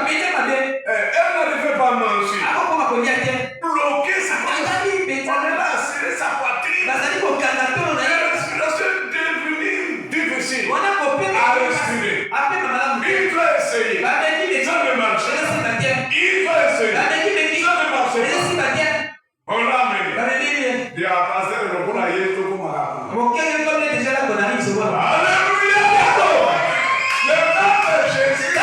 Elle n'arrivait pas à manger. Bloquer sa poitrine. On est là à serrer sa poitrine. La respiration est devenue difficile à respirer. Il doit essayer. Ça ne marche. Il doit essayer. Ça ne marche pas. On l'a amené. Il y a passé le bon à Yeto comme à Alléluia. Le nom de Jésus.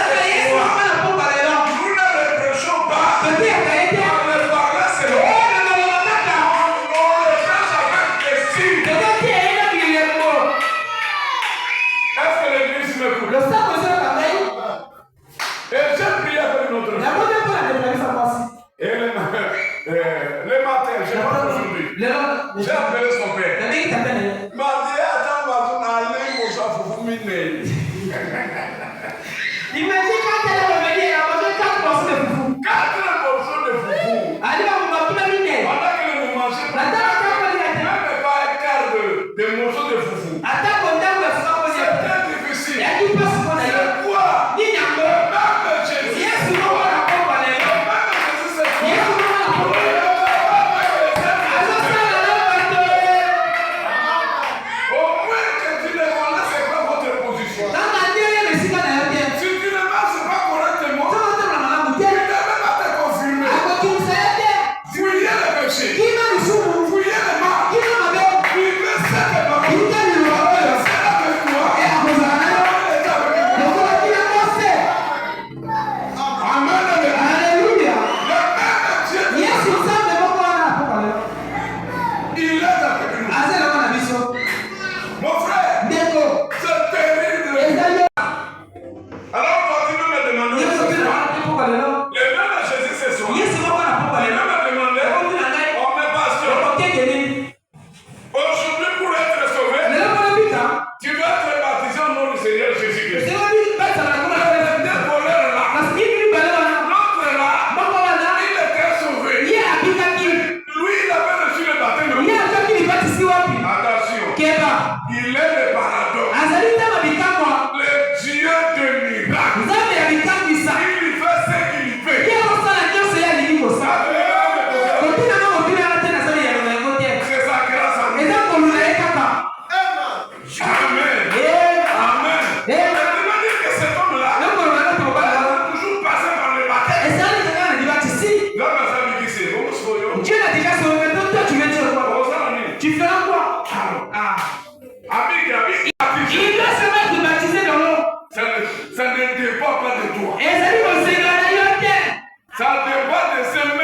Nous ne reprochons pas. On ne parle seulement. On le prêche avec estime. Est-ce que l'église me coupe? Et j'ai prié avec notre frère. Et le matin, je n'ai pas aujourd'hui. J'ai appelé son père. Il m'a dit, attends, on va aller pour ça, pour vous miner. Il m'a dit quand elle est revenue, elle a mangé 4 morceaux de foufou. 4 morceaux de foufou. Elle va vous manger la mine. Pendant que vous mangez, même pas un quart de morceaux de foufou. C'était difficile. C'est quoi?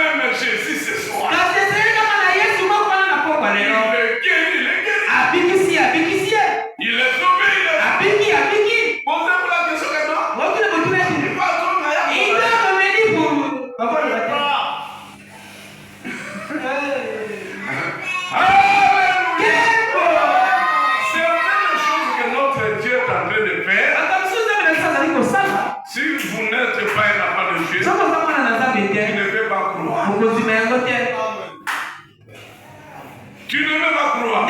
Même Jésus. Tu ne veux pas croire.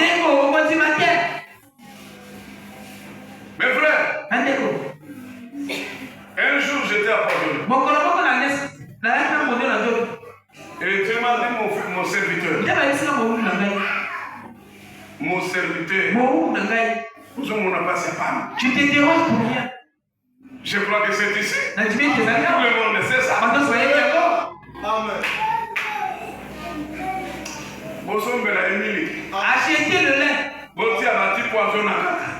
Mes frères, un jour j'étais à Pardon. Et tu m'as dit mon serviteur. Mon serviteur. On n'a pas ses femmes. Tu te déranges pour rien. Je crois que c'est ici. Tout le monde sait ça. Amen. Bonsoir, Émilie. Achetez le lait.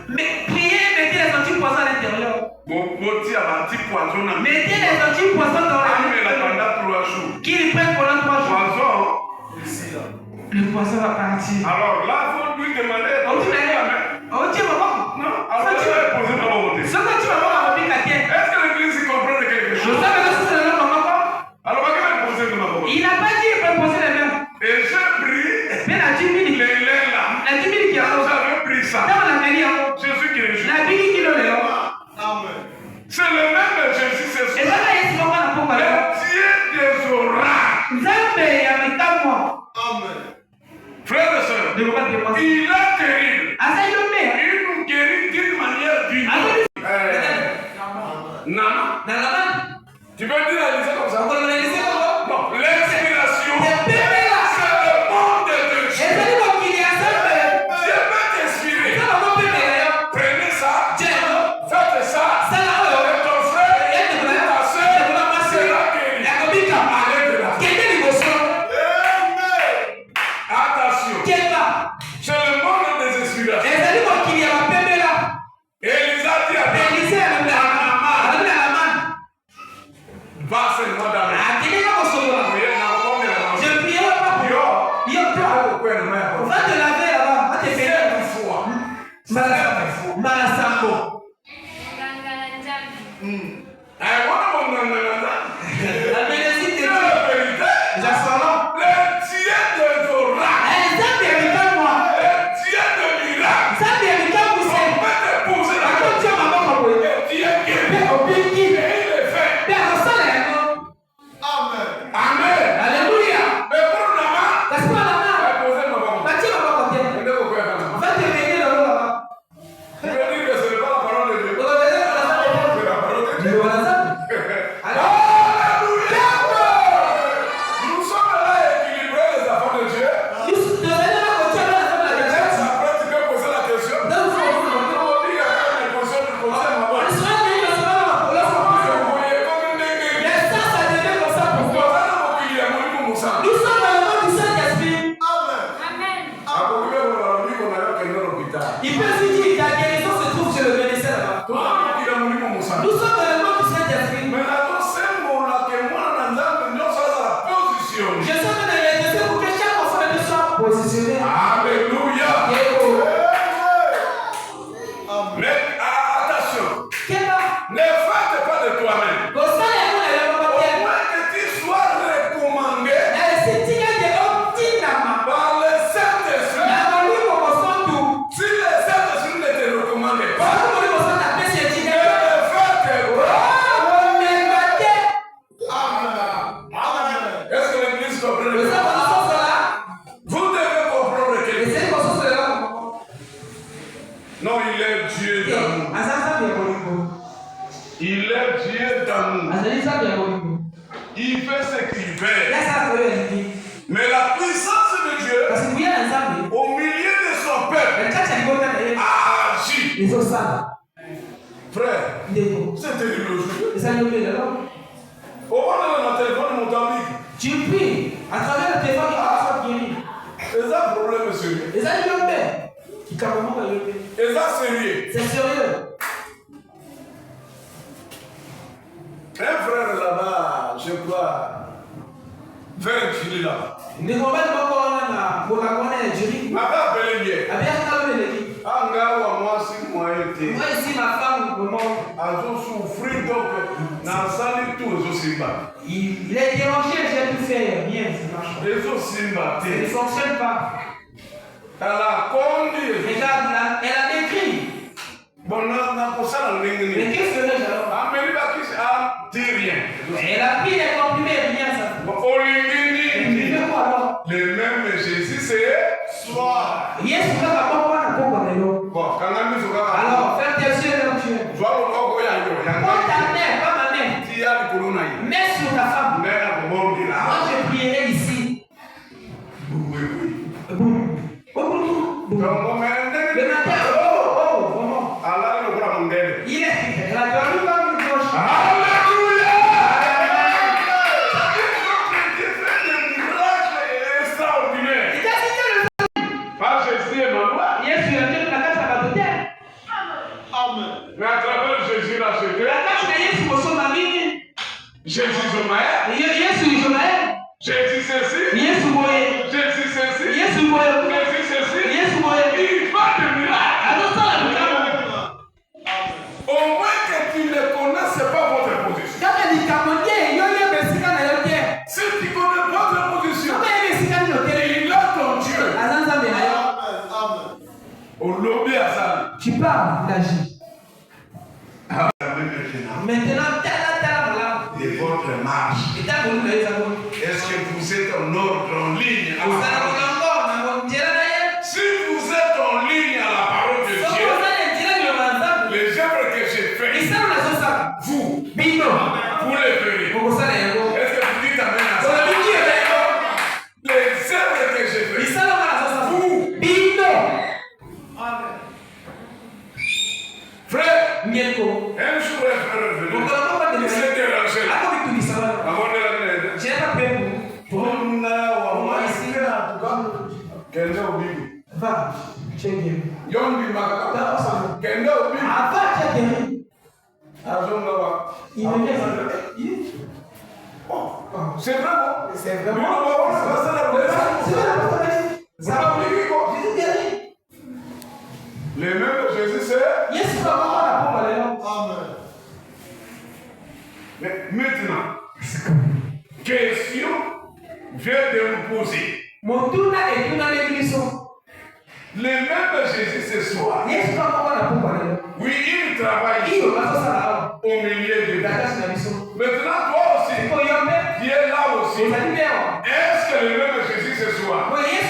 Mais priez, mettez les antipoisons à l'intérieur. Mettez les antipoisons dans la Qu'il prenne pendant 3 jours. Le poisson va partir. Alors là, il faut lui demander. Est-ce que l'église comprend quelque chose? Alors, il n'a pas dit qu'il peut poser les mains. Et j'ai pris. Mais la 10 000. La 10 000 qui a. J'avais pris ça. Jésus qui réjouit. La 10 000 qui l'a. C'est le même Jésus, c'est ça. Et ça, il le Dieu des oracles. Amen. Frères et sœurs, il est terrible. Il nous guérit d'une manière divine. Tu peux dire réaliser comme ça? Non, l'inspiration, c'est le monde de Dieu. Dieu peut t'inspirer. Prenez ça, faites ça, et ton frère, ta soeur sera guéri. Allez de là. Attention, c'est le monde des inspirations. Élisa dit à David, va seulement dans le Je prierai pas pour toi. Va te laver là-bas. Va te faire une fois. Malasambo. La bénédiction de Dieu. J'assois. Le Dieu de Torah, Ça mérite moi. le Dieu de miracle, Ça mérite vous. on peut te poser la question. Et Dieu guérit. Et il est fait. Amen. Alléluia. Mais pour Nama, Parce que là, posez ma parole. Bâti va pas compter. On est au coin de Nama. Va te réveiller là-bas. Tu veux dire que ce n'est pas la parole de Dieu. Vous avez la C'est la parole de Dieu. Alléluia. Nous sommes là équilibrés, les enfants de Dieu. Après, tu peux poser la question. On dit qu'il y a une question de poser ma parole. Vous voyez comme une dinguerie. Pourquoi il y a mon Moussa? Il peut se dire que la guérison se trouve chez le médecin là-bas. Nous sommes dans le monde du Saint-Esprit. Je suis en train de réaliser pour que chaque enfant de Dieu soit positionné. Alléluia. Mais attention, Quel va? ne faites pas de toi-même. Au sein de nous, il y a Au un moins que tu sois recommandé par le Saint-Esprit. Si le Saint-Esprit ne te recommandait pas, ne faites pas. Est-ce que l'Église comprend? Vous devez comprendre que non, il est Dieu d'amour. Il est Dieu d'amour. Il fait ce qu'il veut. Mais la puissance de Dieu au milieu de son peuple a agi. Frère, c'est terrible aujourd'hui. Au moment de notre téléphone, mon ami, Tu pries à travers le téléphone qui va guérir. c'est ça le problème sérieux. Les aliments qui carrément va lever. C'est ça sérieux. C'est sérieux. Un frère là-bas, je crois, vers Chili là-bas, Ni ngombe ni moko na boka kona ya jiri. m'avait appelé hier. Abia kama meleki. Anga wa moi si moi été. Moi ici ma femme vraiment Azo souffrir donc dans sali tout zo simba. il est dérangé, j'ai tout fait bien, ça marche. Zo simba Il ne te. fonctionne pas. Elle a conduit. Regarde là, elle a décrit. Bon na kosala Mais ndenge. qu'est-ce que c'est alors? Ameli ba kisi a dit rien. Elle a pris les comprimés, rien ça. Bon olingini. Il fait quoi alors? Le même Jésus c'est soit. Yes, tu vas pas comprendre pourquoi on est là. Bon quand même so ka. Alors, fais tes yeux là où tu es. Joa lo ko ya yo. Ya. Prends ta mère, pas ma mère. Ti ya di corona yi. Mets sur ta femme. Mais la bon di Moi la. je prierai ici. Oui. Boum. Boum. Donc on met Le matin, vraiment. Allah le bra mondele. Il est la dormi comme une cloche. Alléluia! Dieu fait des miracles extraordinaires. Il t'a cité le Par Jésus et ma loi. Yes, tu as dit que la carte va te dire. Mais à travers Jésus, là, c'est La carte de Yes, vous sommes amis. Jésus, Jomaël. Yes, vous Jomaël. Jésus, ceci. Yes, vous voyez. Jésus, ceci. Yes, vous voyez. Jésus, ceci. Yes, vous voyez. Il fait des miracles. Alors ça, la putain. Au moins que tu ne connaisses pas votre position. Quand elle dit Camondier, il y a un Mexicain dans le terre. Si tu connais votre position, Comment il y a un Mexicain dans le terre? il est ton Dieu. Azanza Mehaya. Au lobby à ça. Tu parles d'agir. Maintenant, Maintenant, voilà. de votre marche. Et t'as voulu les avoir. Est-ce que vous êtes en ordre, en ligne à la Vous parole? allez encore, on va dire d'ailleurs. Si vous êtes en ligne à la parole de So, Dieu, vous allez dire le mandat. les œuvres que j'ai Et faites, ça, on a fait ça. vous Bingo. les verrez. Est-ce que tu dis amen à ça? Les œuvres que j'ai faites. Frère, un jour un frère est venu. Il s'est dérangé. Avant de la l'aide. Kende obibi. Yombi makaka. Kende obibi. Azonga. C'est vrai, bon? C'est vraiment. Les mêmes de Jésus, c'est. Yes, Amen. Mais maintenant, question vient de nous poser. Les mêmes de Jésus ce soir. Oui, il travaille au milieu de nous. Maintenant, toi aussi, qui es là aussi, est-ce que le même de Jésus ce soir, il est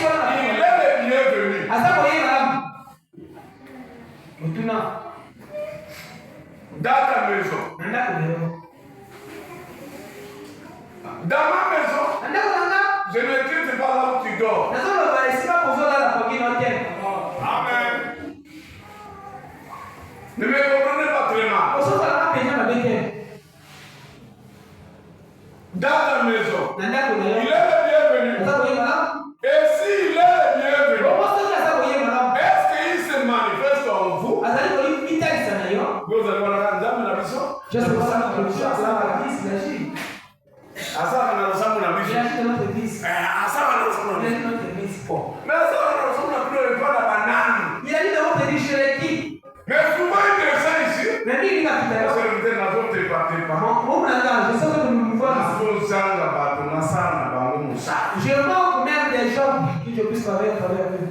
le bienvenu? Dans ta maison. Dans ma maison, je ne quitte pas là où tu dors. Amen. Ne me comprenez pas très mal. Dans ta maison, il est le bienvenu. Et s'il est le bienvenu, est-ce qu'il se manifeste en vous? Vous allez voir la dame de la mission. Mais souvent intéressant ici. Je manque même des gens qui je puisse travailler à travers eux.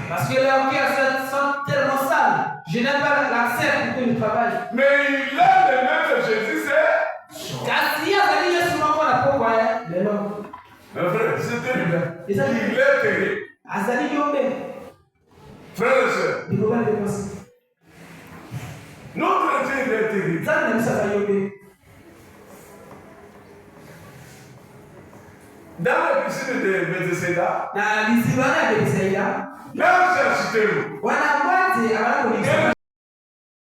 Parce que leurs cœurs sont tellement sales. Je n'ai pas l'accès pour que je travaille. Mais il est le même de Jésus, c'est. Car s'il y a des gens souvent qu'on a pas quoi, les noms. Mais frère, c'est terrible. Il est terrible. Azali Yombe. Frère et soeur. Il faut pas le dépenser. Notre Dieu est terrible. Ça n'a pas Yombe. Dans la piscine de Bethesda, na lisibana Bethesda, là, j'ai cité. wana mwanzi abana